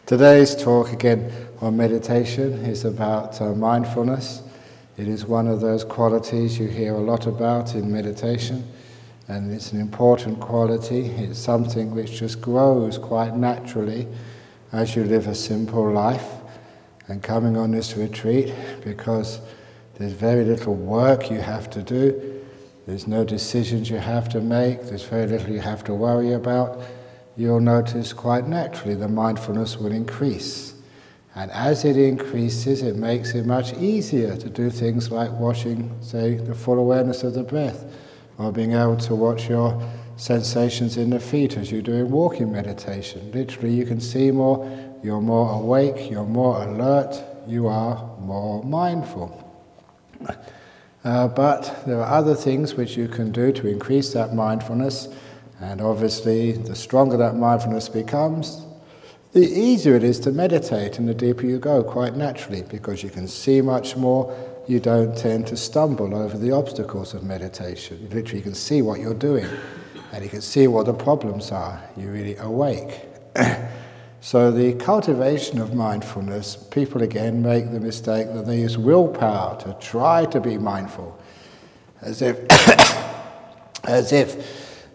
Today's talk again on meditation is about mindfulness. It is one of those qualities you hear a lot about in meditation, and it's an important quality. It's something which just grows quite naturally as you live a simple life. And coming on this retreat, because there's very little work you have to do, there's no decisions you have to make, there's very little you have to worry about, you'll notice quite naturally the mindfulness will increase. And as it increases, it makes it much easier to do things like watching, say, the full awareness of the breath, or being able to watch your sensations in the feet as you're doing walking meditation. Literally, you can see more, you're more awake, you're more alert, you are more mindful. But there are other things which you can do to increase that mindfulness, and obviously the stronger that mindfulness becomes, the easier it is to meditate and the deeper you go, quite naturally, because you can see much more. You don't tend to stumble over the obstacles of meditation. You literally can see what you're doing, and you can see what the problems are. You're really awake. So the cultivation of mindfulness, people again make the mistake that they use willpower to try to be mindful, as if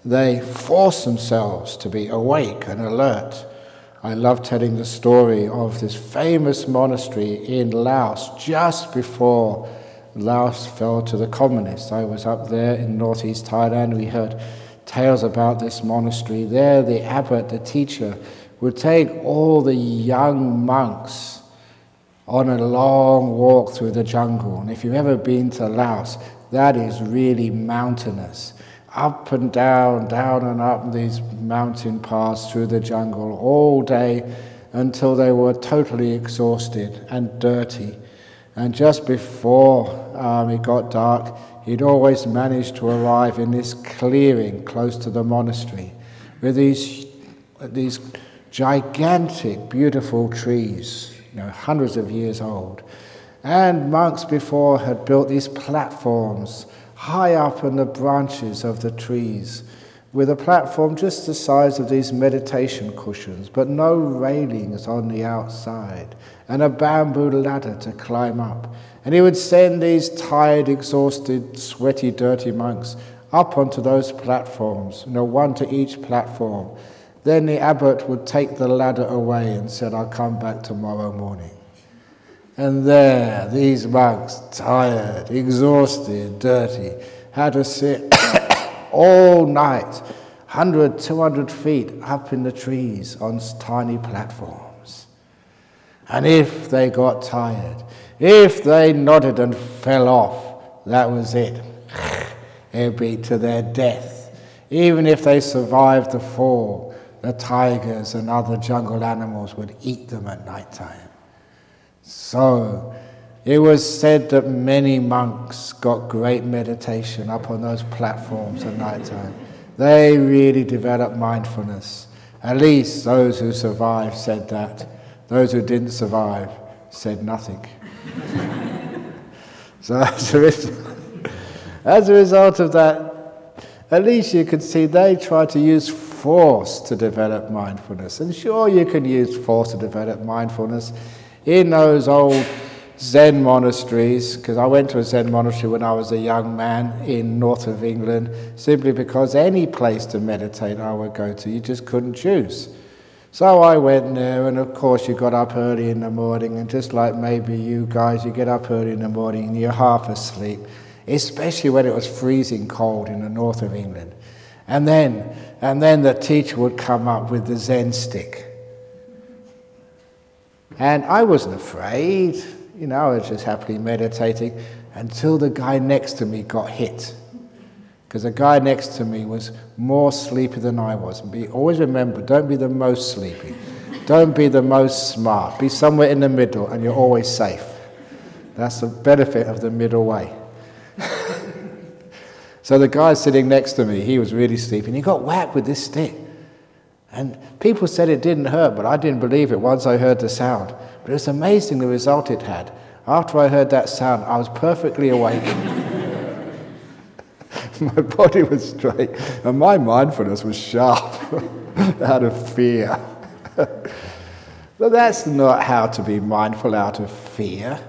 they force themselves to be awake and alert. I love telling the story of this famous monastery in Laos just before Laos fell to the communists. I was up there in northeast Thailand. We heard tales about this monastery. There the abbot, the teacher, would take all the young monks on a long walk through the jungle. And if you've ever been to Laos, that is really mountainous. Up and down, down and up these mountain paths through the jungle all day until they were totally exhausted and dirty. And just before it got dark, he'd always managed to arrive in this clearing close to the monastery with these gigantic, beautiful trees, hundreds of years old. And monks before had built these platforms high up in the branches of the trees, with a platform just the size of these meditation cushions, but no railings on the outside, and a bamboo ladder to climb up. And he would send these tired, exhausted, sweaty, dirty monks up onto those platforms, one to each platform. Then the abbot would take the ladder away and said, "I'll come back tomorrow morning." And there, these monks, tired, exhausted, dirty, had to sit all night, 100, 200 feet up in the trees on tiny platforms. And if they got tired, if they nodded and fell off, that was it. It would be to their death. Even if they survived the fall, the tigers and other jungle animals would eat them at night time. So it was said that many monks got great meditation up on those platforms at night time. They really developed mindfulness. At least those who survived said that. Those who didn't survive said nothing. So as a result of that, at least you can see they try to use force to develop mindfulness. And sure, you can use force to develop mindfulness in those old Zen monasteries, because I went to a Zen monastery when I was a young man in north of England, simply because any place to meditate I would go to, you just couldn't choose. So I went there, and of course you got up early in the morning, and just like maybe you guys, you get up early in the morning and you're half asleep, especially when it was freezing cold in the north of England. And then the teacher would come up with the Zen stick. And I wasn't afraid, I was just happily meditating until the guy next to me got hit. Because the guy next to me was more sleepy than I was. Always remember, don't be the most sleepy. Don't be the most smart. Be somewhere in the middle and you're always safe. That's the benefit of the middle way. So the guy sitting next to me, he was really sleepy, and he got whacked with this stick. And people said it didn't hurt, but I didn't believe it once I heard the sound. But it was amazing the result it had. After I heard that sound, I was perfectly awake. My body was straight, and my mindfulness was sharp out of fear. But that's not how to be mindful out of fear.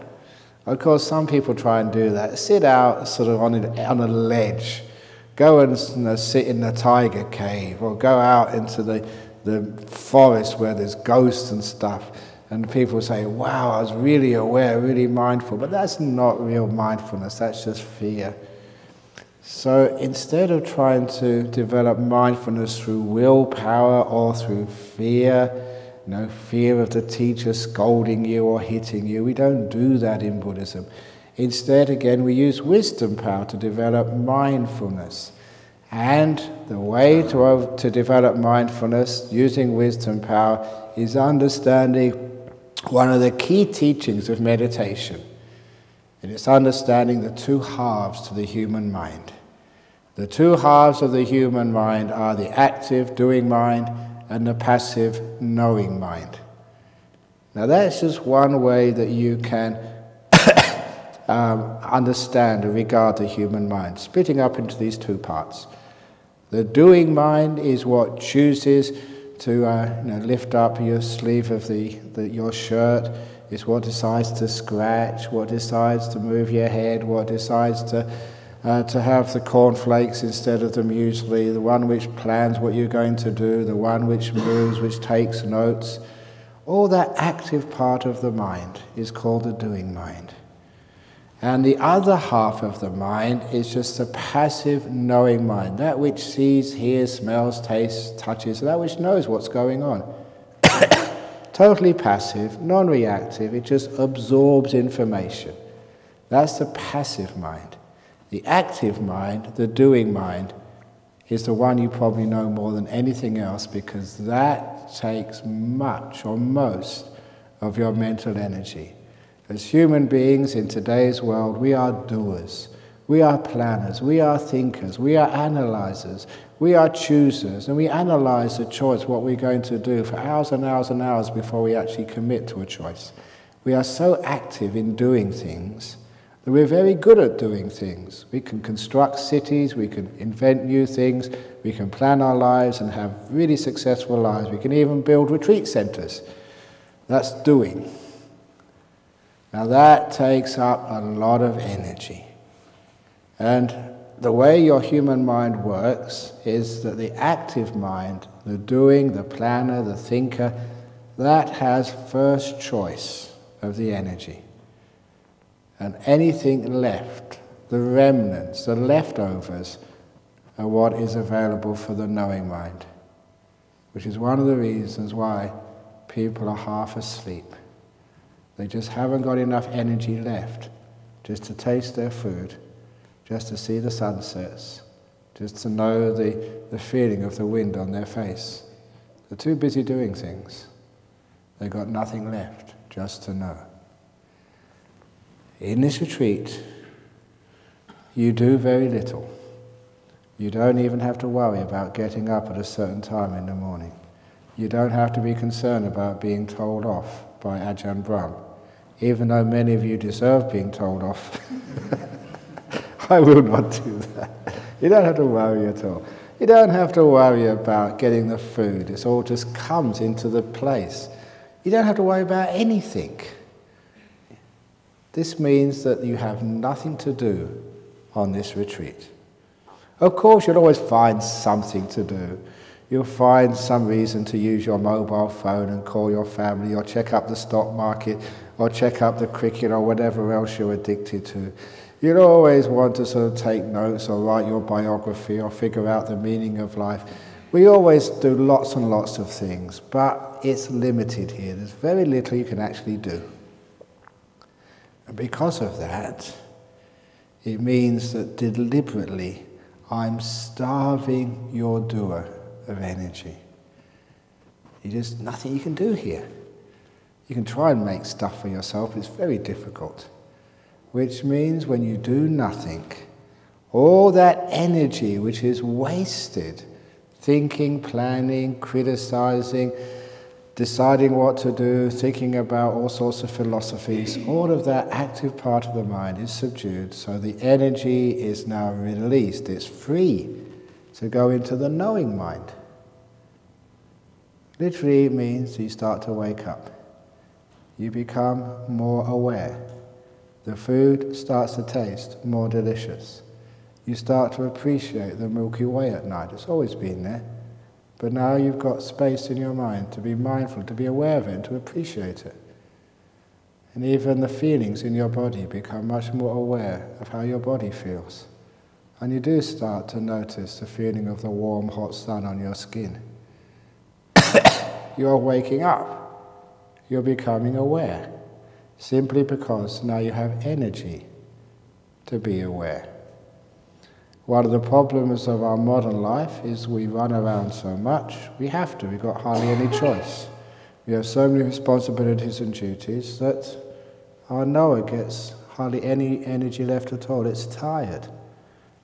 Of course, some people try and do that. Sit out sort of on a ledge. Go and sit in the tiger cave, or go out into the forest where there's ghosts and stuff. And people say, wow, I was really aware, really mindful. But that's not real mindfulness, that's just fear. So instead of trying to develop mindfulness through willpower or through fear, fear of the teacher scolding you or hitting you, we don't do that in Buddhism. Instead, again, we use wisdom power to develop mindfulness. And the way to develop mindfulness using wisdom power is understanding one of the key teachings of meditation. And it's understanding the two halves to the human mind. The two halves of the human mind are the active, doing mind, and the passive, knowing mind. Now that's just one way that you can understand or regard the human mind, splitting up into these two parts. The doing mind is what chooses to lift up your sleeve of your shirt. It's what decides to scratch, what decides to move your head, what decides to have the cornflakes instead of the muesli, the one which plans what you're going to do, the one which moves, which takes notes. All that active part of the mind is called the doing mind. And the other half of the mind is just the passive knowing mind, that which sees, hears, smells, tastes, touches, that which knows what's going on. Totally passive, non-reactive, it just absorbs information. That's the passive mind. The active mind, the doing mind, is the one you probably know more than anything else, because that takes much or most of your mental energy. As human beings in today's world, we are doers, we are planners, we are thinkers, we are analyzers, we are choosers, and we analyze the choice, what we're going to do, for hours and hours and hours before we actually commit to a choice. We are so active in doing things that we're very good at doing things. We can construct cities, we can invent new things, we can plan our lives and have really successful lives. We can even build retreat centers. That's doing. Now that takes up a lot of energy. And the way your human mind works is that the active mind, the doing, the planner, the thinker, that has first choice of the energy. And anything left, the remnants, the leftovers, are what is available for the knowing mind, which is one of the reasons why people are half asleep. They just haven't got enough energy left just to taste their food, just to see the sunsets, just to know the feeling of the wind on their face. They're too busy doing things. They've got nothing left just to know. In this retreat, you do very little. You don't even have to worry about getting up at a certain time in the morning. You don't have to be concerned about being told off by Ajahn Brahm, even though many of you deserve being told off. I will not do that. You don't have to worry at all. You don't have to worry about getting the food. It all just comes into the place. You don't have to worry about anything. This means that you have nothing to do on this retreat. Of course, you'll always find something to do. You'll find some reason to use your mobile phone and call your family, or check up the stock market, or check up the cricket, or whatever else you're addicted to. You'll always want to sort of take notes or write your biography or figure out the meaning of life. We always do lots and lots of things, but it's limited here. There's very little you can actually do. And because of that, it means that deliberately I'm starving your doer of energy. There's nothing you can do here. You can try and make stuff for yourself, it's very difficult. Which means when you do nothing, all that energy which is wasted, thinking, planning, criticizing, deciding what to do, thinking about all sorts of philosophies, all of that active part of the mind is subdued, so the energy is now released, it's free to go into the knowing mind. Literally, it means you start to wake up. you become more aware. The food starts to taste more delicious. You start to appreciate the Milky Way at night. It's always been there. But now you've got space in your mind to be mindful, to be aware of it, and to appreciate it. And even the feelings in your body become much more aware of how your body feels. And you do start to notice the feeling of the warm, hot sun on your skin. You're waking up. You're becoming aware. Simply because now you have energy to be aware. One of the problems of our modern life is we run around so much. We have to. We've got hardly any choice. We have so many responsibilities and duties that our knower gets hardly any energy left at all. It's tired.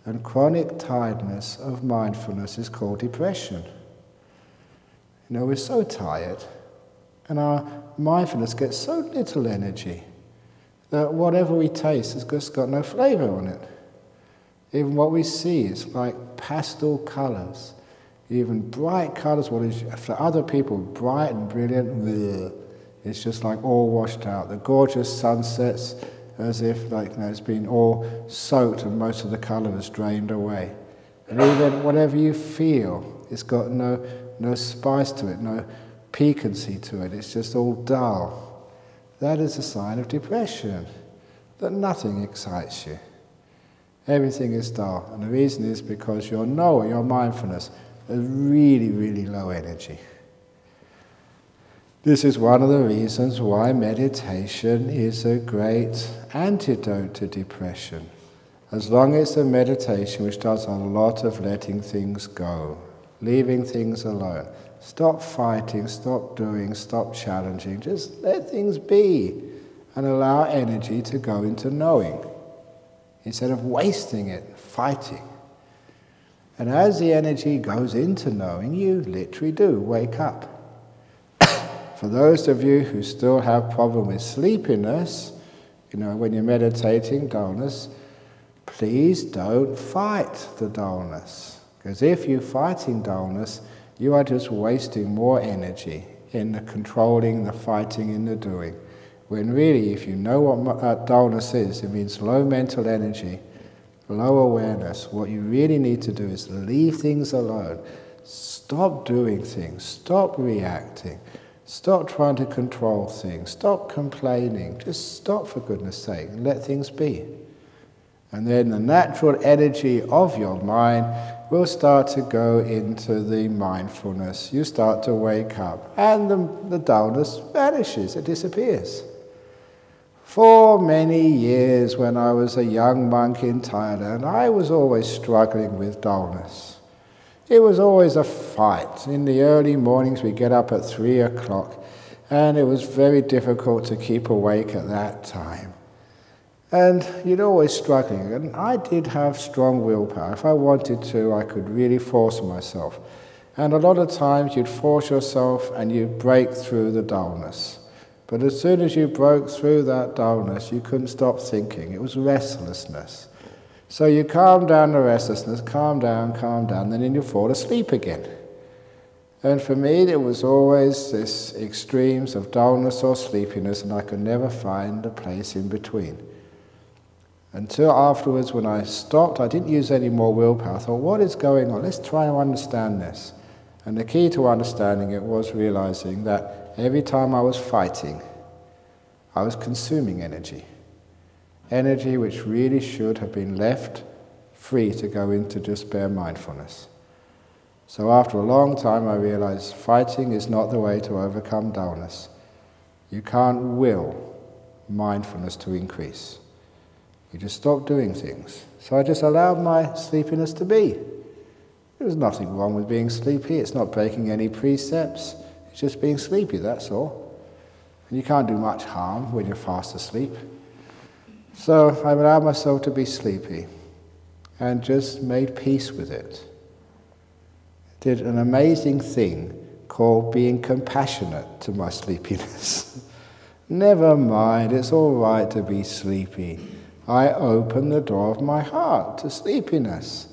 And chronic tiredness of mindfulness is called depression. You know, we're so tired, and our mindfulness gets so little energy that whatever we taste has just got no flavor on it. Even what we see is like pastel colors, even bright colors, what is for other people bright and brilliant, bleh, it's just like all washed out. The gorgeous sunsets, as if it's been all soaked and most of the color has drained away. And even whatever you feel, it's got no spice to it, no piquancy to it, it's just all dull. That is a sign of depression, that nothing excites you. Everything is dull, and the reason is because your knower, your mindfulness, is really, really low energy. This is one of the reasons why meditation is a great antidote to depression. As long as it's a meditation which does a lot of letting things go, leaving things alone. Stop fighting, stop doing, stop challenging. Just let things be and allow energy to go into knowing instead of wasting it, fighting. And as the energy goes into knowing, you literally do wake up. For those of you who still have problem with sleepiness, when you're meditating, dullness, please don't fight the dullness. Because if you're fighting dullness, you are just wasting more energy in the controlling, the fighting, in the doing. When really, if you know what dullness is, it means low mental energy, low awareness. What you really need to do is leave things alone. Stop doing things. Stop reacting. Stop trying to control things. Stop complaining. Just stop, for goodness sake, and let things be. And then the natural energy of your mind will start to go into the mindfulness. You start to wake up, and the dullness vanishes, it disappears. For many years, when I was a young monk in Thailand, I was always struggling with dullness. It was always a fight. In the early mornings, we'd get up at 3 o'clock, and it was very difficult to keep awake at that time. And you'd always struggling, and I did have strong willpower. If I wanted to, I could really force myself. And a lot of times you'd force yourself and you'd break through the dullness. But as soon as you broke through that dullness, you couldn't stop thinking. It was restlessness. So you calm down the restlessness, calm down, and then you fall asleep again. And for me, there was always this extremes of dullness or sleepiness, and I could never find a place in between. Until afterwards, when I stopped, I didn't use any more willpower. I thought, what is going on? Let's try and understand this. And the key to understanding it was realizing that every time I was fighting, I was consuming energy. Energy which really should have been left free to go into just bare mindfulness. So after a long time, I realized fighting is not the way to overcome dullness. You can't will mindfulness to increase. You just stop doing things. So I just allowed my sleepiness to be. There was nothing wrong with being sleepy. It's not breaking any precepts. It's just being sleepy, that's all. And you can't do much harm when you're fast asleep. So I allowed myself to be sleepy and just made peace with it. Did an amazing thing called being compassionate to my sleepiness. Never mind, it's all right to be sleepy. I open the door of my heart to sleepiness.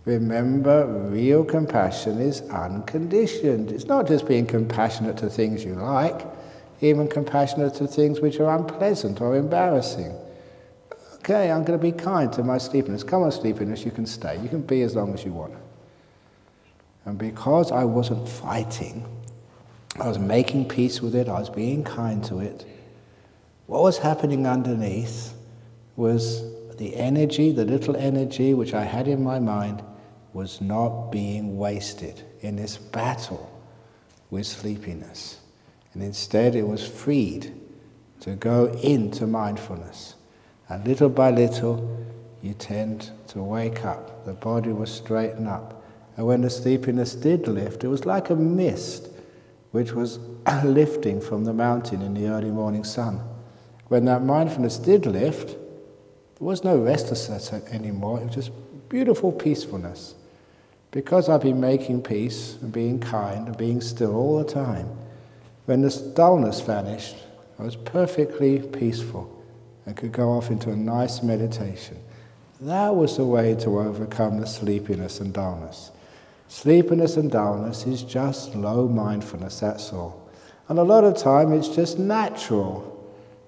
Remember, real compassion is unconditioned. It's not just being compassionate to things you like. even compassionate to things which are unpleasant or embarrassing. Okay, I'm going to be kind to my sleepiness. Come on, sleepiness, you can stay. You can be as long as you want. And because I wasn't fighting, I was making peace with it, I was being kind to it, what was happening underneath was the energy, the little energy which I had in my mind, was not being wasted in this battle with sleepiness. And instead it was freed to go into mindfulness. And little by little, you tend to wake up. The body will straighten up. And when the sleepiness did lift, it was like a mist which was lifting from the mountain in the early morning sun. When that mindfulness did lift, there was no restlessness anymore. It was just beautiful peacefulness. Because I've been making peace and being kind and being still all the time, when this dullness vanished, I was perfectly peaceful and could go off into a nice meditation. That was the way to overcome the sleepiness and dullness. Sleepiness and dullness is just low mindfulness, that's all. And a lot of time it's just natural,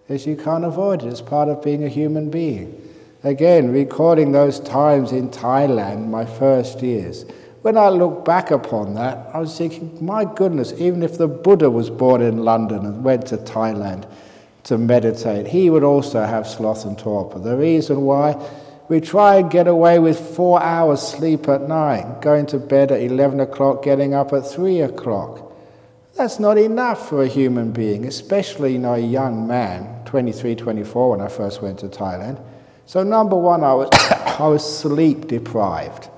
as you can't avoid it. It's part of being a human being. Again, recalling those times in Thailand, my first years, when I look back upon that, I was thinking, my goodness, even if the Buddha was born in London and went to Thailand to meditate, he would also have sloth and torpor. The reason why, we try and get away with 4 hours sleep at night, going to bed at 11 o'clock, getting up at 3 o'clock. That's not enough for a human being, especially a young man, 23, 24 when I first went to Thailand. So number one, I was sleep deprived.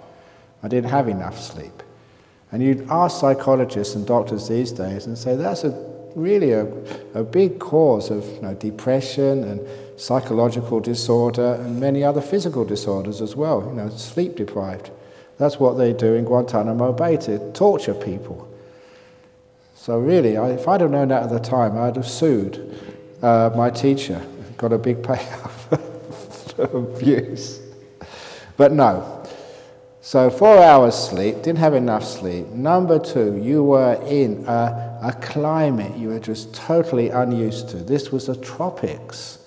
I didn't have enough sleep. And you'd ask psychologists and doctors these days and say that's really a big cause of depression and psychological disorder and many other physical disorders as well, sleep deprived. That's what they do in Guantanamo Bay, to torture people. So really, if I'd have known that at the time, I'd have sued my teacher, got a big payoff for abuse. But no. So 4 hours sleep, didn't have enough sleep. Number two, you were in a climate you were just totally unused to. This was the tropics,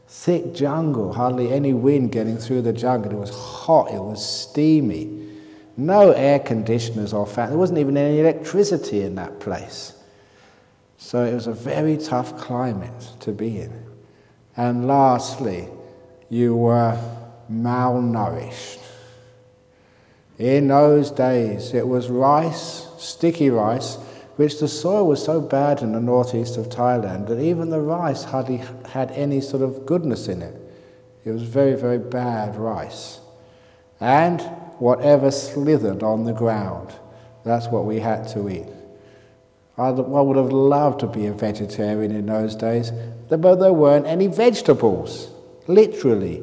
thick jungle, hardly any wind getting through the jungle. It was hot, it was steamy. No air conditioners or fan. There wasn't even any electricity in that place. So it was a very tough climate to be in. And lastly, you were malnourished. In those days, it was rice, sticky rice, which the soil was so bad in the northeast of Thailand that even the rice hardly had any sort of goodness in it. It was very, very bad rice. And whatever slithered on the ground, that's what we had to eat. I would have loved to be a vegetarian in those days, but there weren't any vegetables, literally.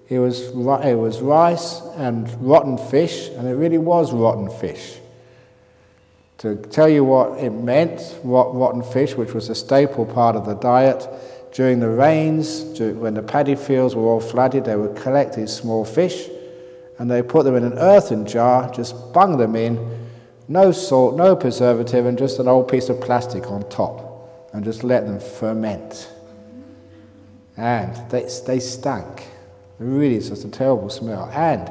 It was rice and rotten fish, and it really was rotten fish. To tell you what it meant, rotten fish, which was a staple part of the diet, during the rains, when the paddy fields were all flooded, they would collect these small fish, and they put them in an earthen jar, just bung them in, no salt, no preservative, and just an old piece of plastic on top, and just let them ferment. And they stank. Really, it's just a terrible smell. And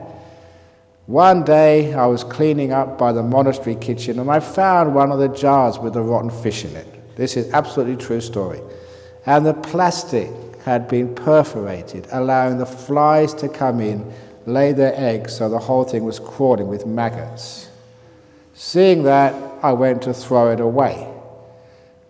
one day I was cleaning up by the monastery kitchen and I found one of the jars with the rotten fish in it. This is absolutely true story. And the plastic had been perforated, allowing the flies to come in, lay their eggs, so the whole thing was crawling with maggots. Seeing that, I went to throw it away.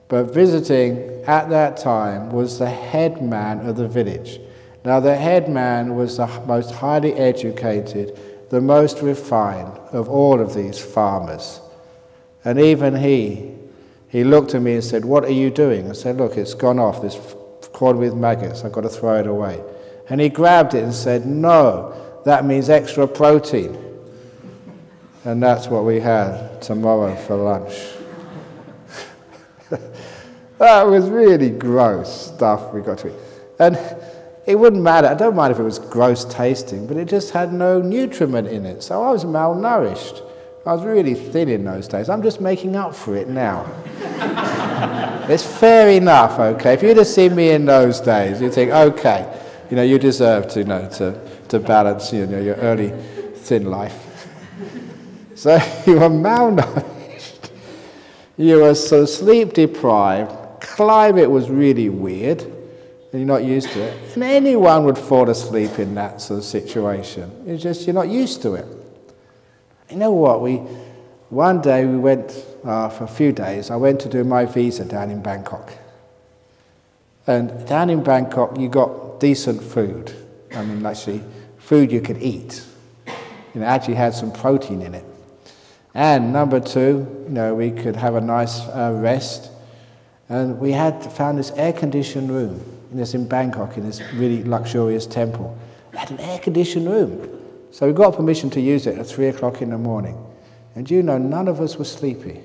But visiting at that time was the head man of the village. Now, the head man was the most highly educated, the most refined of all of these farmers. And even he looked at me and said, "What are you doing?" I said, "Look, it's gone off, this corn with maggots, I've got to throw it away." And he grabbed it and said, "No, that means extra protein." And that's what we had tomorrow for lunch. That was really gross stuff we got to eat. And it wouldn't matter. I don't mind if it was gross tasting, but it just had no nutriment in it. So I was malnourished. I was really thin in those days. I'm just making up for it now. It's fair enough, okay? If you'd have seen me in those days, you'd think, okay, you deserve to, to balance, your early thin life. So you were malnourished. You were sort of sleep deprived. Climate was really weird, and you're not used to it. And anyone would fall asleep in that sort of situation. It's just you're not used to it. You know what? One day we went for a few days. I went to do my visa down in Bangkok, and down in Bangkok you got decent food. I mean, actually, food you could eat. Actually had some protein in it. And number two, we could have a nice rest. And we had found this air-conditioned room. This in Bangkok, in this really luxurious temple. It had an air-conditioned room. So we got permission to use it at 3 o'clock in the morning. And none of us were sleepy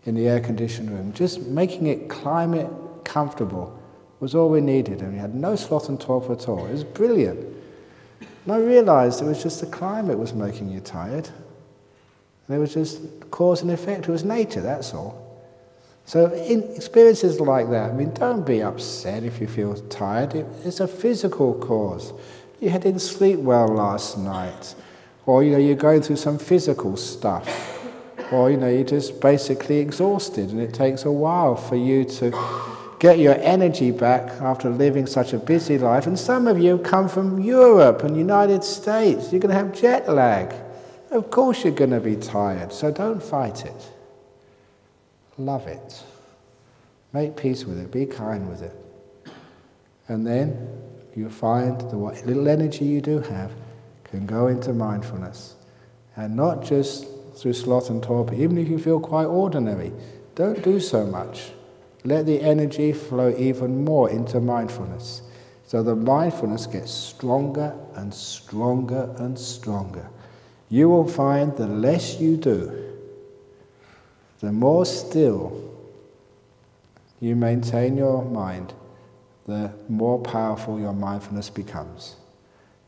in the air-conditioned room. Just making it climate comfortable was all we needed. And we had no sloth and torpor at all. It was brilliant. And I realized it was just the climate was making you tired. And it was just cause and effect. It was nature, that's all. So in experiences like that, don't be upset if you feel tired. It's a physical cause. You didn't sleep well last night. Or, you're going through some physical stuff. Or, you're just basically exhausted, and it takes a while for you to get your energy back after living such a busy life. And some of you come from Europe and United States. You're going to have jet lag. Of course you're going to be tired, so don't fight it. Love it. Make peace with it. Be kind with it. And then you find that what little energy you do have can go into mindfulness. And not just through sloth and torpor. Even if you feel quite ordinary, don't do so much. Let the energy flow even more into mindfulness. So the mindfulness gets stronger and stronger and stronger. You will find the less you do, the more still you maintain your mind, the more powerful your mindfulness becomes.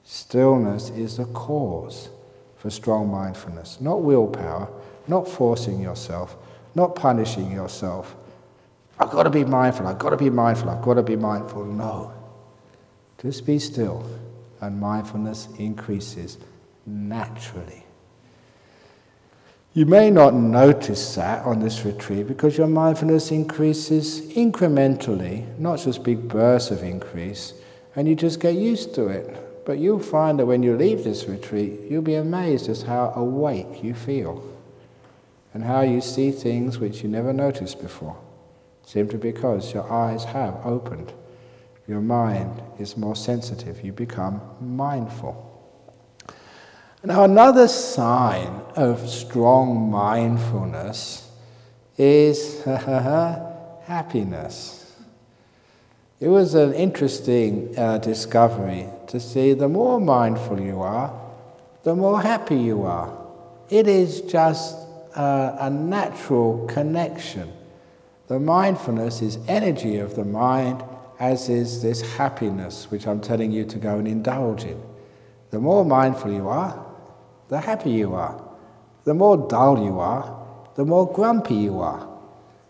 Stillness is the cause for strong mindfulness, not willpower, not forcing yourself, not punishing yourself. I've got to be mindful, I've got to be mindful, I've got to be mindful. No. Just be still, and mindfulness increases naturally. You may not notice that on this retreat because your mindfulness increases incrementally, not just big bursts of increase, and you just get used to it. But you'll find that when you leave this retreat, you'll be amazed at how awake you feel and how you see things which you never noticed before, simply because your eyes have opened. Your mind is more sensitive. You become mindful. Now, another sign of strong mindfulness is happiness. It was an interesting discovery to see the more mindful you are, the more happy you are. It is just a natural connection. The mindfulness is energy of the mind, as is this happiness, which I'm telling you to go and indulge in. The more mindful you are, the happier you are. The more dull you are, the more grumpy you are.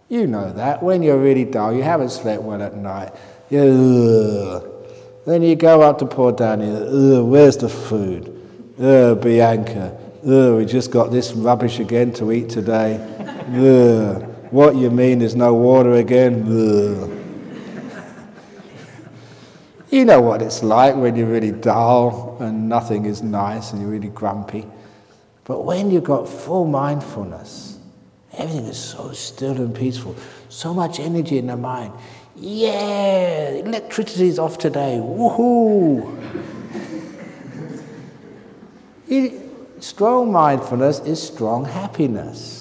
You know that. When you're really dull, you haven't slept well at night. Then you go up to poor Danny. Where's the food? Bianca. We just got this rubbish again to eat today. What you mean there's no water again? You know what it's like when you're really dull and nothing is nice and you're really grumpy. But when you've got full mindfulness, everything is so still and peaceful, so much energy in the mind. Yeah, electricity's off today, woohoo! Strong mindfulness is strong happiness.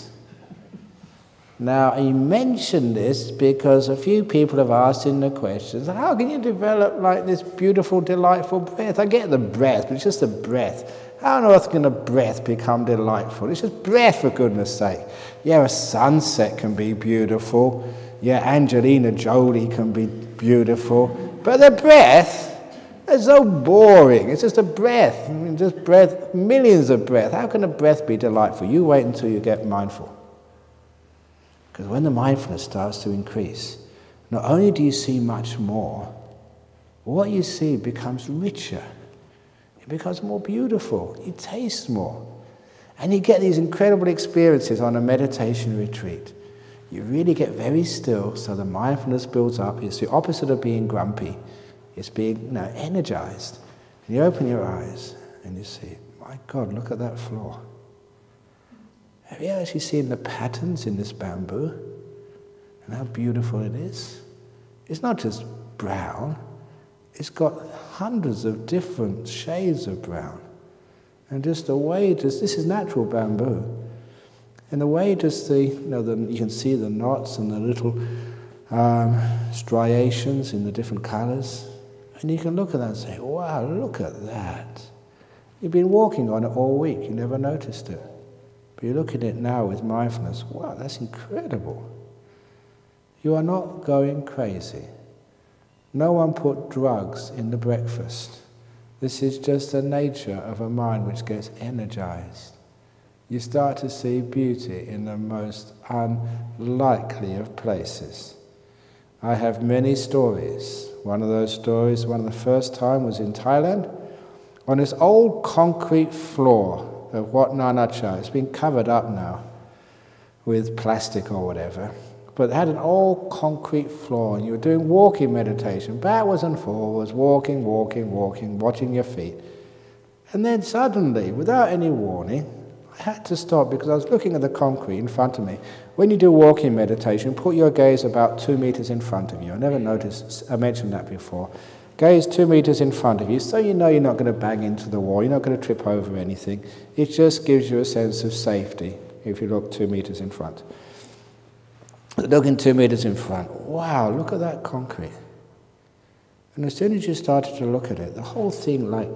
Now, I mention this because a few people have asked in the questions, how can you develop like this beautiful, delightful breath? I get the breath, but it's just a breath. How on earth can a breath become delightful? It's just breath, for goodness sake. Yeah, a sunset can be beautiful. Yeah, Angelina Jolie can be beautiful. But the breath is so boring. It's just a breath. I mean, just breath, millions of breaths. How can a breath be delightful? You wait until you get mindful. Because when the mindfulness starts to increase, not only do you see much more, what you see becomes richer. It becomes more beautiful. You taste more. And you get these incredible experiences on a meditation retreat. You really get very still, so the mindfulness builds up. It's the opposite of being grumpy. It's being energized. And you open your eyes and you see, my God, look at that floor. Have you actually seen the patterns in this bamboo? And how beautiful it is? It's not just brown. It's got hundreds of different shades of brown. And just the way, this is natural bamboo. And the way just you can see the knots and the little striations in the different colors. And you can look at that and say, wow, look at that. You've been walking on it all week, you never noticed it. But you look at it now with mindfulness, wow, that's incredible. You are not going crazy. No one put drugs in the breakfast. This is just the nature of a mind which gets energized. You start to see beauty in the most unlikely of places. I have many stories. One of those stories, one of the first time was in Thailand, on this old concrete floor of Wat Nanacha. It's been covered up now with plastic or whatever. But it had an old concrete floor, and you were doing walking meditation, backwards and forwards, walking, watching your feet. And then suddenly, without any warning, I had to stop because I was looking at the concrete in front of me. When you do walking meditation, put your gaze about 2 meters in front of you. I never noticed, I mentioned that before. Gaze 2 meters in front of you, so you know you're not going to bang into the wall, you're not going to trip over anything. It just gives you a sense of safety if you look 2 meters in front. Looking 2 meters in front, wow, look at that concrete. And as soon as you started to look at it, the whole thing like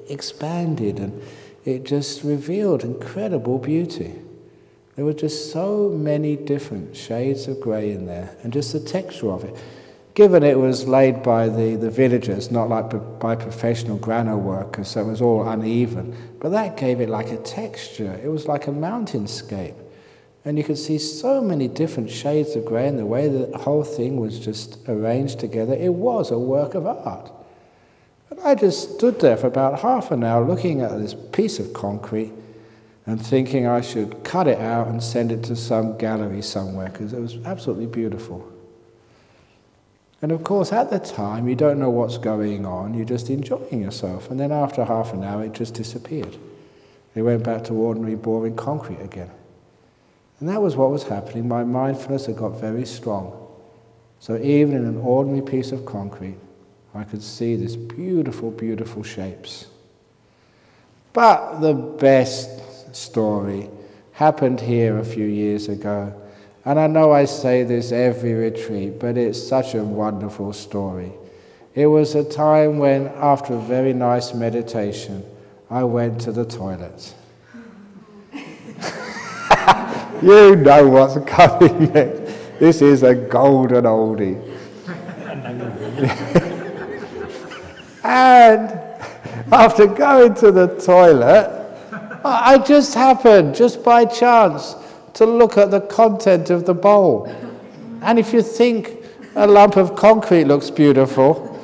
expanded and it just revealed incredible beauty. There were just so many different shades of grey in there, and just the texture of it. Given it was laid by the villagers, not like by professional grano workers, so it was all uneven, but that gave it like a texture. It was like a mountainscape. And you could see so many different shades of grey, and the way the whole thing was just arranged together, it was a work of art. And I just stood there for about half an hour looking at this piece of concrete and thinking I should cut it out and send it to some gallery somewhere, because it was absolutely beautiful. And of course, at the time, you don't know what's going on, you're just enjoying yourself. And then after half an hour, it just disappeared. It went back to ordinary, boring concrete again. And that was what was happening. My mindfulness had got very strong. So even in an ordinary piece of concrete, I could see these beautiful, beautiful shapes. But the best story happened here a few years ago. And I know I say this every retreat, but it's such a wonderful story. It was a time when, after a very nice meditation, I went to the toilet. You know what's coming next. This is a golden oldie. And after going to the toilet, I just happened, just by chance, to look at the content of the bowl. And if you think a lump of concrete looks beautiful,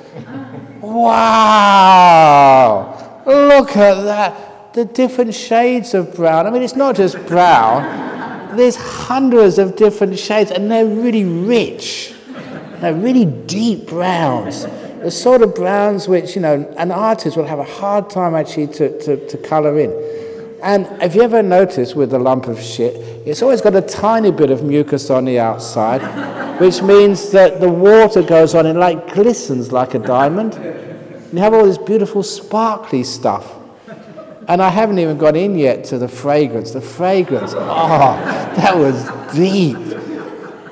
wow! Look at that. The different shades of brown. I mean, it's not just brown. There's hundreds of different shades, and they're really rich. They're really deep browns. The sort of browns which, an artist will have a hard time actually to colour in. And have you ever noticed with a lump of shit, it's always got a tiny bit of mucus on the outside, which means that the water goes on and like glistens like a diamond. And you have all this beautiful sparkly stuff. And I haven't even got in yet to the fragrance. The fragrance, that was deep.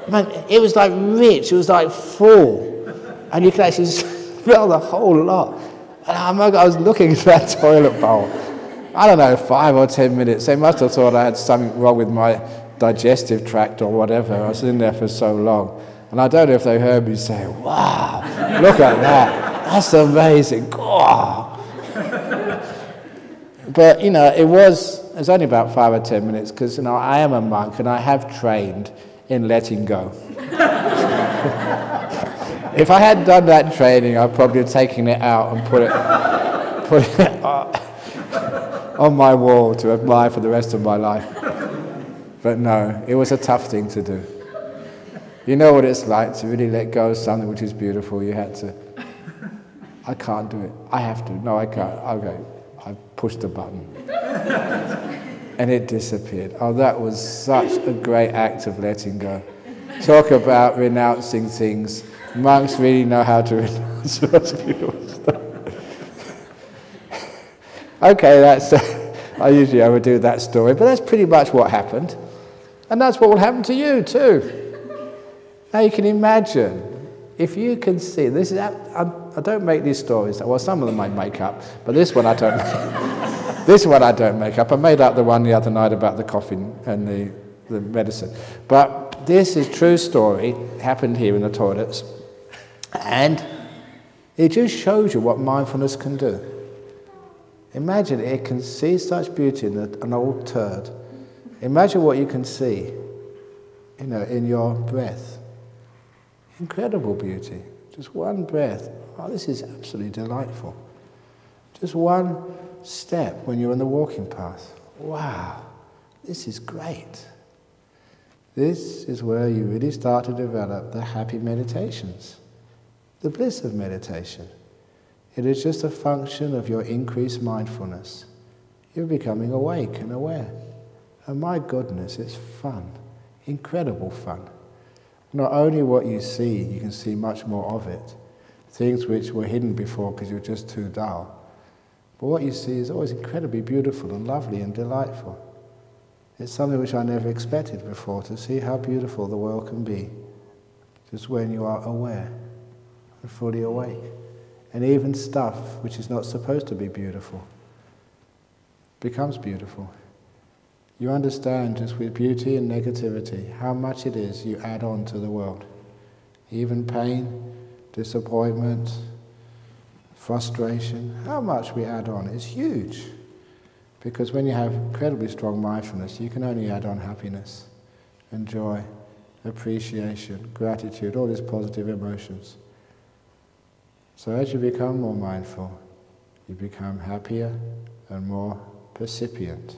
Man, it was like rich, it was like full. And you could actually smell the whole lot. And I was looking at that toilet bowl. I don't know, 5 or 10 minutes. They must have thought I had something wrong with my digestive tract or whatever. I was in there for so long. And I don't know if they heard me say, wow, look at that. That's amazing. Oh. But, it was only about 5 or 10 minutes because, I am a monk and I have trained in letting go. If I hadn't done that training, I'd probably have taken it out and put it on my wall to admire for the rest of my life. But no, it was a tough thing to do. You know what it's like to really let go of something which is beautiful. You had to. I can't do it. I have to. No, I can't. Okay. I pushed the button. And it disappeared. Oh, that was such a great act of letting go. Talk about renouncing things. Monks really know how to renounce those beautiful stuff. Okay, that's... I usually overdo that story, but that's pretty much what happened. And that's what will happen to you, too. Now you can imagine, if you can see... This is, I don't make these stories. Well, some of them I make up, but this one I don't make. This one I don't make up. I made up the one the other night about the coffin and the medicine. But this is true story. It happened here in the toilets. And it just shows you what mindfulness can do. Imagine it can see such beauty in an old turd. Imagine what you can see, in your breath. Incredible beauty. Just one breath. Oh, this is absolutely delightful. Just one step when you're on the walking path. Wow, this is great. This is where you really start to develop the happy meditations, the bliss of meditation. It is just a function of your increased mindfulness. You're becoming awake and aware. And my goodness, it's fun, incredible fun. Not only what you see, you can see much more of it. Things which were hidden before because you're just too dull. But what you see is always incredibly beautiful and lovely and delightful. It's something which I never expected before, to see how beautiful the world can be, just when you are aware and fully awake. And even stuff which is not supposed to be beautiful becomes beautiful. You understand just with beauty and negativity how much it is you add on to the world. Even pain, disappointment, frustration, how much we add on is huge. Because when you have incredibly strong mindfulness, you can only add on happiness and joy, appreciation, gratitude, all these positive emotions. So as you become more mindful, you become happier and more percipient.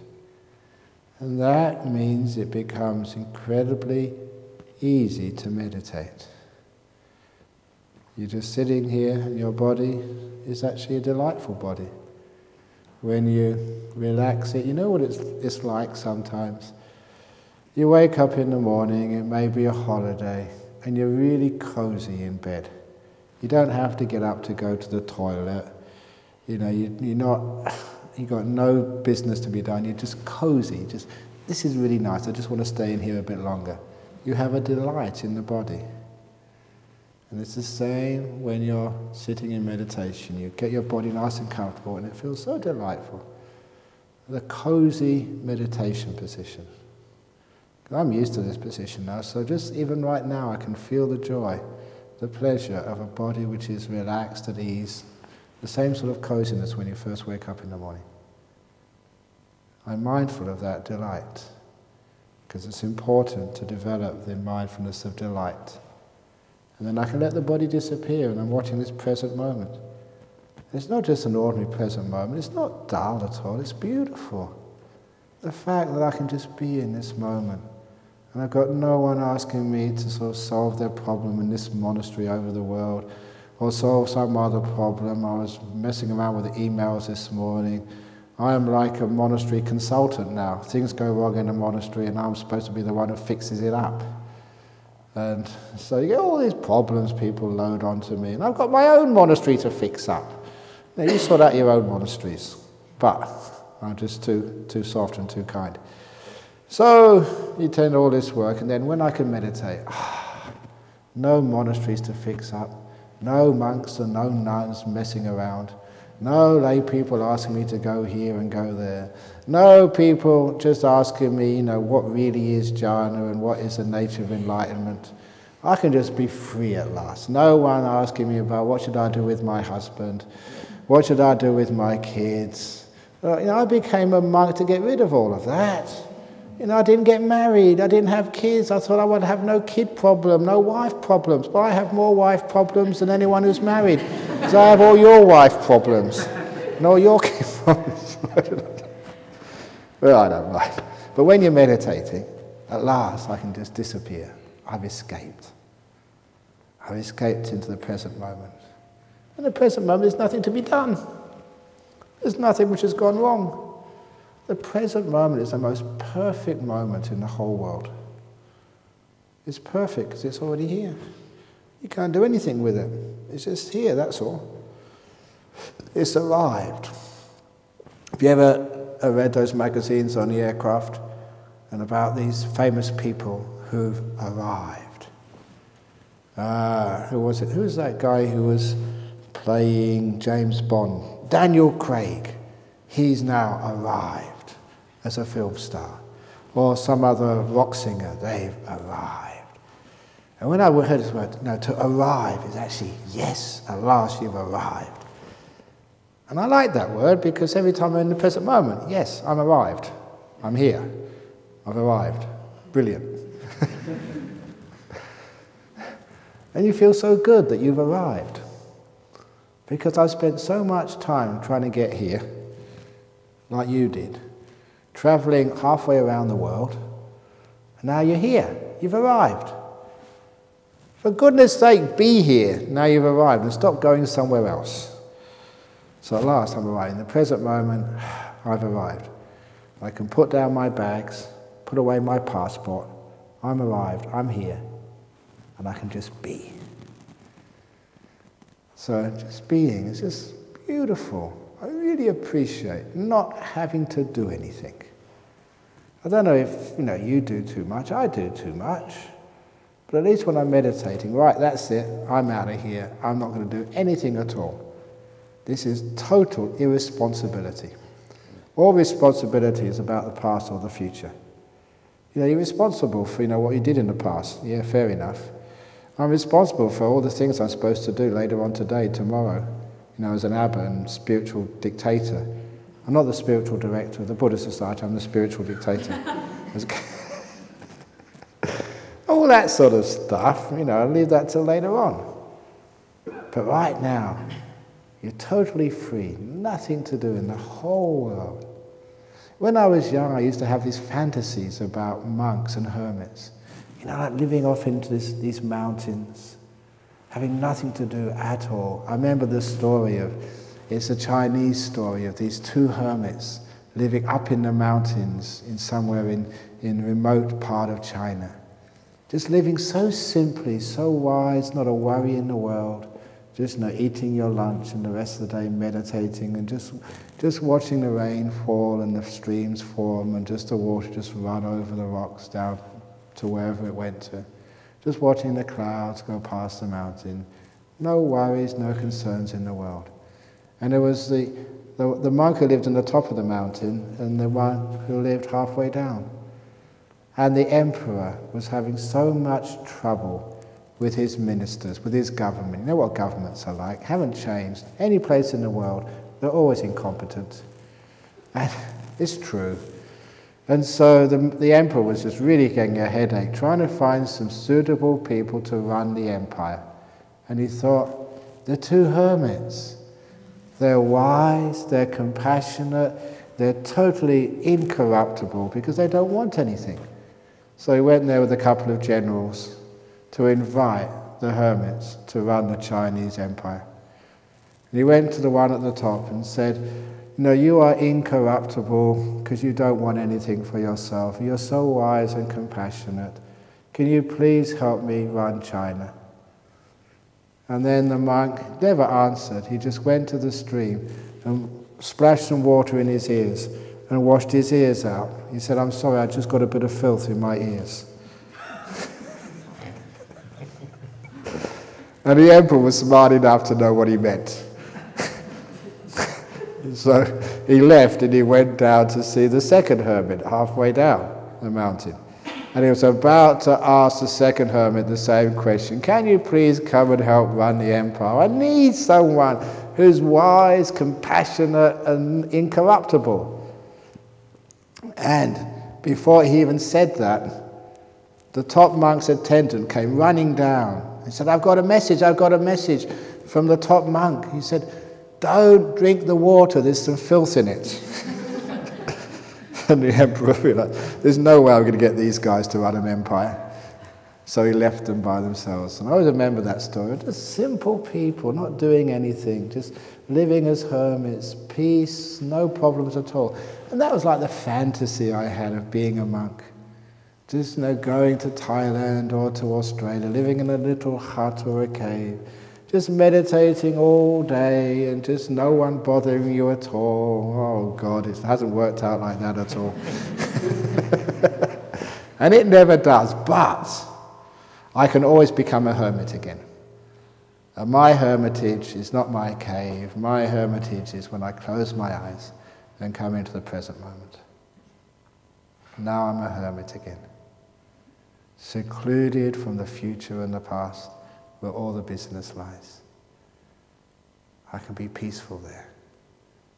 And that means it becomes incredibly easy to meditate. You're just sitting here and your body is actually a delightful body. When you relax it, you know what it's like sometimes. You wake up in the morning, it may be a holiday, and you're really cozy in bed. You don't have to get up to go to the toilet. You've got no business to be done. You're just cozy. This is really nice. I just want to stay in here a bit longer. You have a delight in the body. And it's the same when you're sitting in meditation. You get your body nice and comfortable and it feels so delightful. The cozy meditation position. I'm used to this position now, so just even right now I can feel the joy, the pleasure of a body which is relaxed at ease. The same sort of coziness when you first wake up in the morning. I'm mindful of that delight because it's important to develop the mindfulness of delight. And then I can let the body disappear and I'm watching this present moment. It's not just an ordinary present moment, it's not dull at all, it's beautiful. The fact that I can just be in this moment and I've got no one asking me to sort of solve their problem in this monastery over the world or solve some other problem. I was messing around with the emails this morning. I am like a monastery consultant now. Things go wrong in a monastery and I'm supposed to be the one who fixes it up. And so you get all these problems people load onto me, and I've got my own monastery to fix up. You sort out your own monasteries, but I'm just too soft and too kind. So you tend all this work, and then when I can meditate, no monasteries to fix up, no monks and no nuns messing around, no lay people asking me to go here and go there, no people just asking me, what really is jhana and what is the nature of enlightenment. I can just be free at last. No one asking me about what should I do with my husband, what should I do with my kids. I became a monk to get rid of all of that. You know, I didn't get married, I didn't have kids. I thought I would have no kid problem, no wife problems. But I have more wife problems than anyone who's married. So I have all your wife problems and all your kid problems. Well, I don't mind. But when you're meditating, at last I can just disappear. I've escaped. I've escaped into the present moment. In the present moment, there's nothing to be done. There's nothing which has gone wrong. The present moment is the most perfect moment in the whole world. It's perfect because it's already here. You can't do anything with it. It's just here, that's all. It's arrived. Have you ever read those magazines on the aircraft and about these famous people who've arrived? Who was it? Who was that guy who was playing James Bond? Daniel Craig. He's now arrived as a film star. Or some other rock singer, they've arrived. And when I heard this word, no, to arrive is actually, yes, at last you've arrived. And I like that word because every time I'm in the present moment, yes, I'm arrived. I'm here. I've arrived. Brilliant. And you feel so good that you've arrived. Because I've spent so much time trying to get here, like you did, traveling halfway around the world, and now you're here. You've arrived. For goodness sake, be here. Now you've arrived, and stop going somewhere else. So at last I'm arrived. In the present moment, I've arrived. I can put down my bags, put away my passport. I'm arrived. I'm here. And I can just be. So just being is just beautiful. I really appreciate not having to do anything. I don't know if you do too much. I do too much. But at least when I'm meditating, right, that's it. I'm out of here. I'm not going to do anything at all. This is total irresponsibility. All responsibility is about the past or the future. You're responsible for what you did in the past. Yeah, fair enough. I'm responsible for all the things I'm supposed to do later on today, tomorrow, as an abbot and spiritual dictator. I'm not the spiritual director of the Buddhist Society, I'm the spiritual dictator. All that sort of stuff, I'll leave that till later on. But right now, you're totally free, nothing to do in the whole world. When I was young, I used to have these fantasies about monks and hermits. Like living off into these mountains, having nothing to do at all. I remember the story it's a Chinese story of these two hermits living up in the mountains in somewhere in a remote part of China. Just living so simply, so wise, not a worry in the world, just eating your lunch and the rest of the day meditating and just watching the rain fall and the streams form and just the water just run over the rocks down to wherever it went to. Just watching the clouds go past the mountain. No worries, no concerns in the world. And there was the monk who lived on the top of the mountain and the one who lived halfway down. And the emperor was having so much trouble with his ministers, with his government. You know what governments are like? Haven't changed. Any place in the world, they're always incompetent. And it's true. And so the emperor was just really getting a headache, trying to find some suitable people to run the empire. And he thought, the two hermits, they're wise, they're compassionate, they're totally incorruptible because they don't want anything. So he went there with a couple of generals to invite the hermits to run the Chinese empire. And he went to the one at the top and said, you are incorruptible because you don't want anything for yourself. You're so wise and compassionate. Can you please help me run China? And then the monk never answered. He just went to the stream and splashed some water in his ears and washed his ears out. He said, I'm sorry, I just got a bit of filth in my ears. And the emperor was smart enough to know what he meant. So he left and he went down to see the second hermit halfway down the mountain. And he was about to ask the second hermit the same question. Can you please come and help run the empire? I need someone who's wise, compassionate, and incorruptible. And before he even said that, the top monk's attendant came running down. He said, I've got a message from the top monk. He said, don't drink the water, there's some filth in it. And the emperor realized, there's no way I'm going to get these guys to run an empire. So he left them by themselves. And I always remember that story. Just simple people, not doing anything, just living as hermits, peace, no problems at all. And that was like the fantasy I had of being a monk. Just going to Thailand or to Australia, living in a little hut or a cave, just meditating all day and just no one bothering you at all. Oh God, it hasn't worked out like that at all. And it never does, but I can always become a hermit again. And my hermitage is not my cave. My hermitage is when I close my eyes and come into the present moment. Now I'm a hermit again, secluded from the future and the past where all the business lies. I can be peaceful there.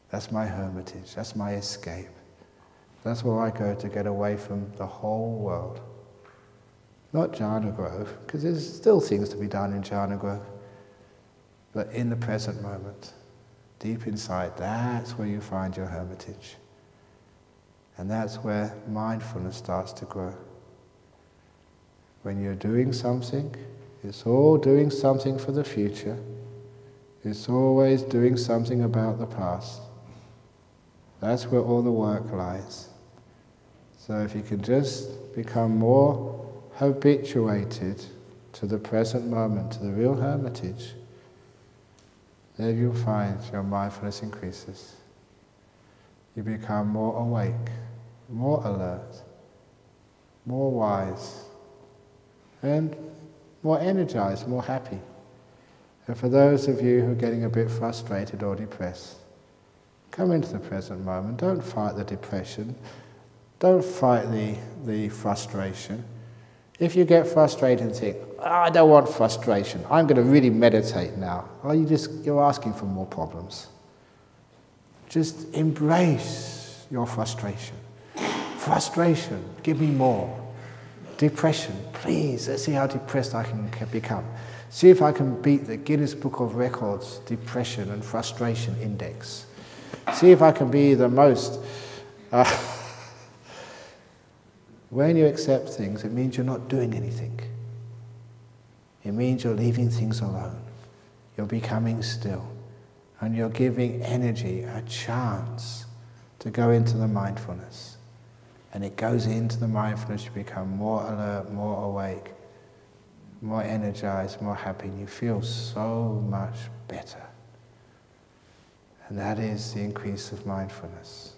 That's my hermitage. That's my escape. That's where I go to get away from the whole world. Not Jhana Grove, because there's still things to be done in Jhana Grove, but in the present moment, deep inside, that's where you find your hermitage. And that's where mindfulness starts to grow. When you're doing something, it's all doing something for the future. It's always doing something about the past. That's where all the work lies. So if you can just become more habituated to the present moment, to the real hermitage, then you'll find your mindfulness increases. You become more awake, more alert, more wise, and more energized, more happy. And for those of you who are getting a bit frustrated or depressed, come into the present moment. Don't fight the depression. Don't fight the frustration. If you get frustrated and think, I don't want frustration, I'm going to really meditate now, well, you're asking for more problems. Just embrace your frustration. Frustration, give me more. Depression, please, let's see how depressed I can become. See if I can beat the Guinness Book of Records depression and frustration index. See if I can be the most... When you accept things, it means you're not doing anything. It means you're leaving things alone. You're becoming still. And you're giving energy a chance to go into the mindfulness. And it goes into the mindfulness, you become more alert, more awake, more energized, more happy, and you feel so much better. And that is the increase of mindfulness.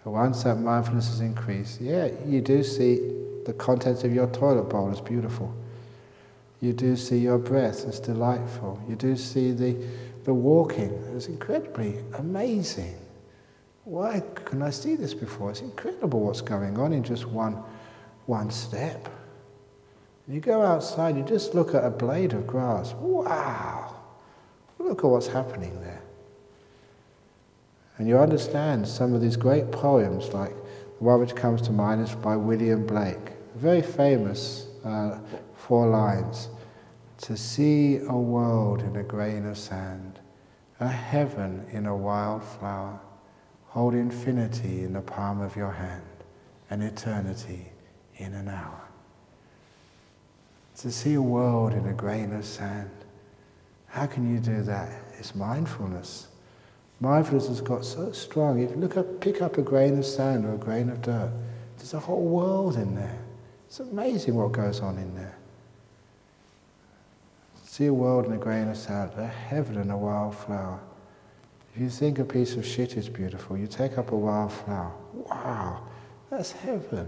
And once that mindfulness is increased, you do see the contents of your toilet bowl as beautiful. You do see your breath as delightful. You do see the walking as incredibly amazing. Why couldn't I see this before? It's incredible what's going on in just one step. You go outside, you just look at a blade of grass. Wow! Look at what's happening there. And you understand some of these great poems, like the one which comes to mind is by William Blake. Very famous 4 lines. To see a world in a grain of sand, a heaven in a wild flower, hold infinity in the palm of your hand, and eternity in an hour. To see a world in a grain of sand. How can you do that? It's mindfulness. Mindfulness has got so strong. If you pick up a grain of sand or a grain of dirt, there's a whole world in there. It's amazing what goes on in there. See a world in a grain of sand, a heaven in a wild flower. If you think a piece of shit is beautiful, you take up a wild flower. Wow, that's heaven.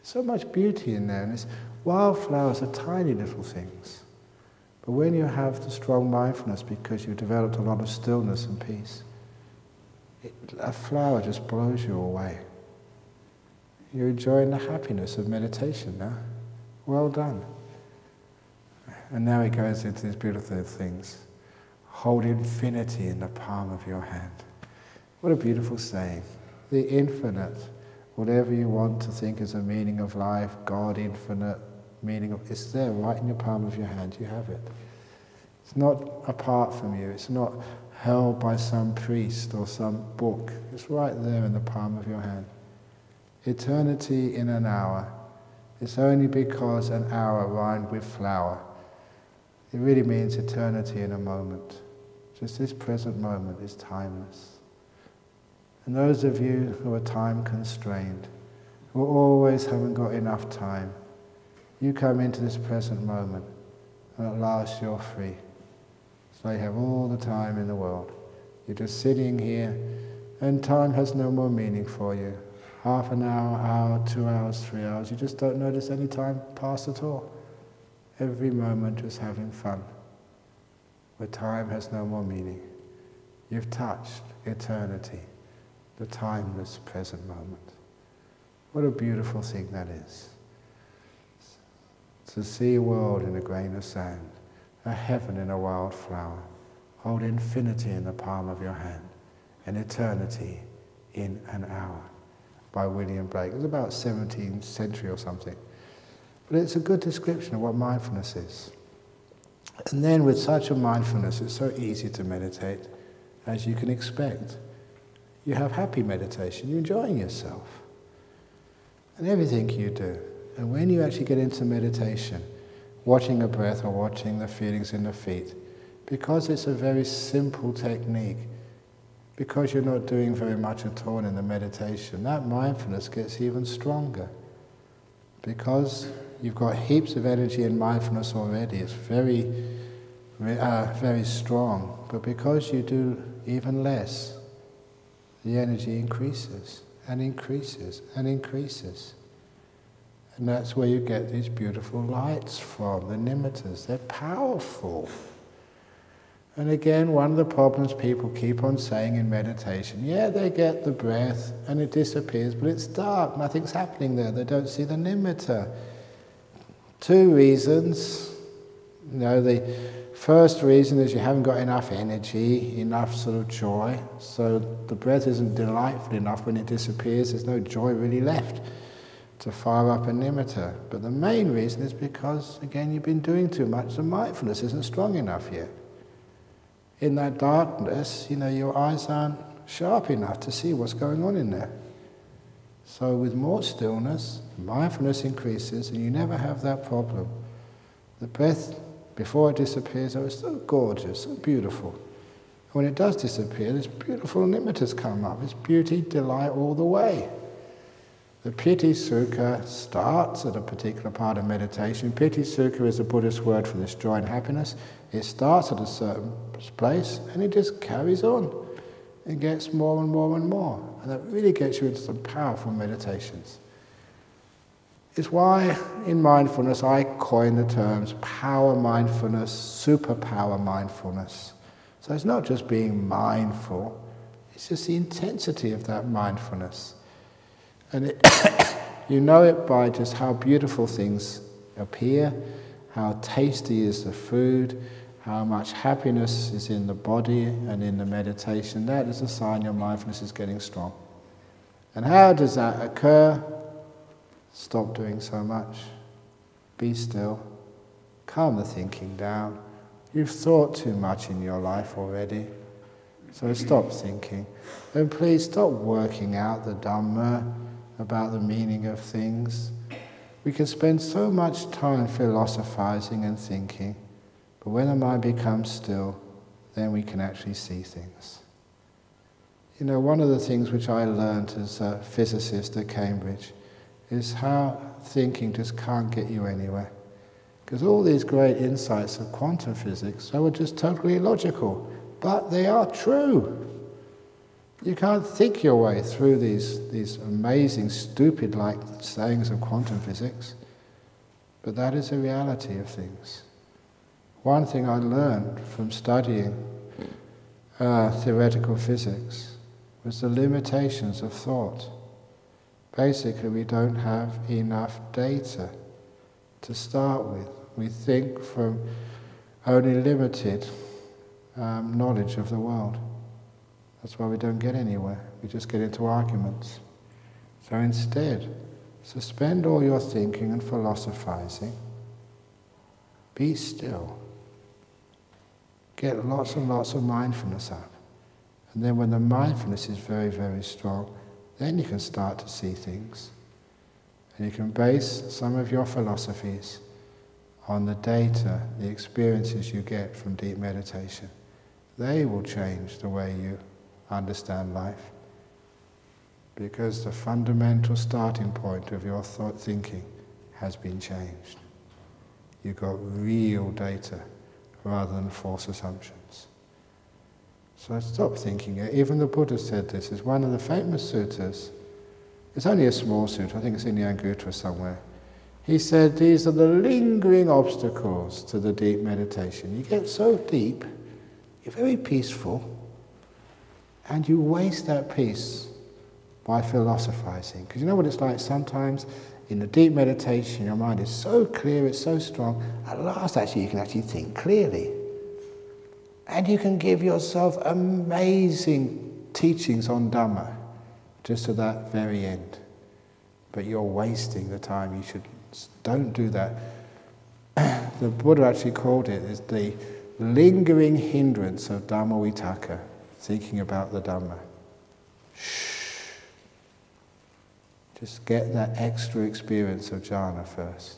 So much beauty in there. And these wild flowers are tiny little things. But when you have the strong mindfulness because you've developed a lot of stillness and peace, a flower just blows you away. You're enjoying the happiness of meditation now. Well done. And now he goes into these beautiful things. Hold infinity in the palm of your hand. What a beautiful saying. The infinite whatever you want to think is a meaning of life, God, infinite, meaning of, it's there right in your palm of your hand, you have it. It's not apart from you, it's not held by some priest or some book, it's right there in the palm of your hand. Eternity in an hour. It's only because an hour rhymed with flower. It really means eternity in a moment. Just this present moment is timeless. And those of you who are time constrained, who always haven't got enough time, you come into this present moment and at last you're free. So you have all the time in the world. You're just sitting here and time has no more meaning for you. Half an hour, 2 hours, 3 hours, you just don't notice any time pass at all. Every moment just having fun, where time has no more meaning. You've touched eternity, the timeless present moment. What a beautiful thing that is. To see a world in a grain of sand, a heaven in a wildflower, hold infinity in the palm of your hand, and eternity in an hour. By William Blake. It was about 17th century or something. But it's a good description of what mindfulness is. And then with such a mindfulness, it's so easy to meditate, as you can expect. You have happy meditation, you're enjoying yourself. And everything you do. And when you actually get into meditation, watching a breath or watching the feelings in the feet, because it's a very simple technique, because you're not doing very much at all in the meditation, that mindfulness gets even stronger. Because you've got heaps of energy in mindfulness already, it's very, very strong. But because you do even less, the energy increases and increases and increases. And that's where you get these beautiful lights from, the nimittas. They're powerful. And again, one of the problems people keep on saying in meditation, yeah, they get the breath and it disappears, but it's dark, nothing's happening there, they don't see the nimitta. Two reasons. The first reason is you haven't got enough energy, enough sort of joy, so the breath isn't delightful enough when it disappears, there's no joy really left to fire up a nimitta. But the main reason is because, again, you've been doing too much, the mindfulness isn't strong enough yet. In that darkness, your eyes aren't sharp enough to see what's going on in there. So with more stillness, mindfulness increases and you never have that problem. The breath, before it disappears, it's so gorgeous, so beautiful. And when it does disappear, this beautiful nimittas come up. It's beauty, delight all the way. The Piti Sukha starts at a particular part of meditation. Piti Sukha is a Buddhist word for this joy and happiness. It starts at a certain place and it just carries on. It gets more and more and more. And that really gets you into some powerful meditations. It's why in mindfulness I coin the terms power mindfulness, superpower mindfulness. So it's not just being mindful, it's just the intensity of that mindfulness. And you know it by just how beautiful things appear, how tasty is the food, how much happiness is in the body and in the meditation. That is a sign your mindfulness is getting strong. And how does that occur? Stop doing so much. Be still. Calm the thinking down. You've thought too much in your life already. So stop thinking. And please stop working out the Dhamma about the meaning of things. We can spend so much time philosophizing and thinking, but when the mind becomes still, then we can actually see things. One of the things which I learned as a physicist at Cambridge is how thinking just can't get you anywhere. Because all these great insights of quantum physics, they were just totally illogical, but they are true. You can't think your way through these amazing, stupid-like sayings of quantum physics, but that is the reality of things. One thing I learned from studying theoretical physics was the limitations of thought. Basically, we don't have enough data to start with. We think from only limited knowledge of the world. That's why we don't get anywhere. We just get into arguments. So instead, suspend all your thinking and philosophizing. Be still. Get lots and lots of mindfulness up. And then when the mindfulness is very, very strong, then you can start to see things. And you can base some of your philosophies on the data, the experiences you get from deep meditation. They will change the way you understand life. Because the fundamental starting point of your thought thinking has been changed. You've got real data rather than false assumptions. So stop thinking it. Even the Buddha said this. It's one of the famous suttas. It's only a small sutta, I think it's in the Anguttara somewhere. He said these are the lingering obstacles to the deep meditation. You get so deep, you're very peaceful, and you waste that peace by philosophizing. Because you know what it's like sometimes in the deep meditation, your mind is so clear, it's so strong, at last actually you can actually think clearly. And you can give yourself amazing teachings on Dhamma, just to that very end. But you're wasting the time. Don't do that. The Buddha actually called it as the lingering hindrance of Dhamma Vitaka, thinking about the Dhamma. Shh. Just get that extra experience of jhana first,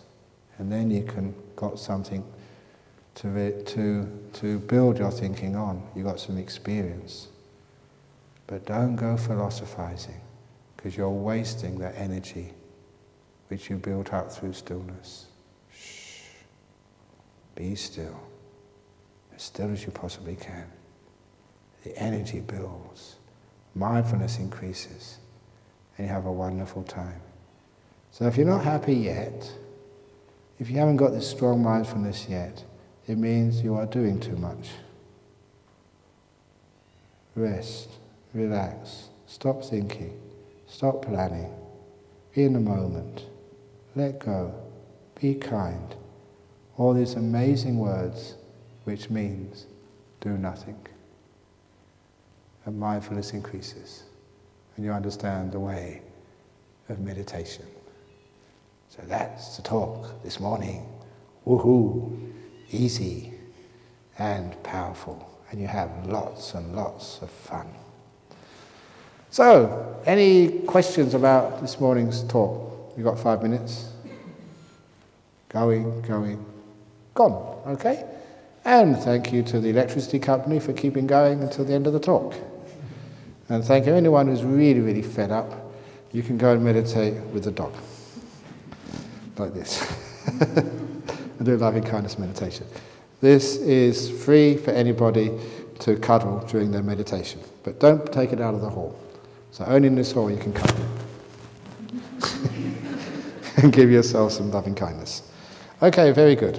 and then you can got something to build your thinking on. You got some experience, but don't go philosophizing, because you're wasting that energy which you built up through stillness. Shh. Be still, as still as you possibly can. The energy builds, mindfulness increases, and you have a wonderful time. So if you're not happy yet, if you haven't got this strong mindfulness yet, it means you are doing too much. Rest, relax, stop thinking, stop planning, be in the moment, let go, be kind. All these amazing words which means do nothing. And mindfulness increases, and you understand the way of meditation. So that's the talk this morning. Woohoo! Easy and powerful, and you have lots and lots of fun. So, any questions about this morning's talk? You've got 5 minutes. Going, gone, okay? And thank you to the electricity company for keeping going until the end of the talk. And thank you anyone who's really, really fed up. You can go and meditate with the dog. Like this. And do loving kindness meditation. This is free for anybody to cuddle during their meditation. But don't take it out of the hall. So only in this hall you can cuddle. And give yourself some loving kindness. Okay, very good.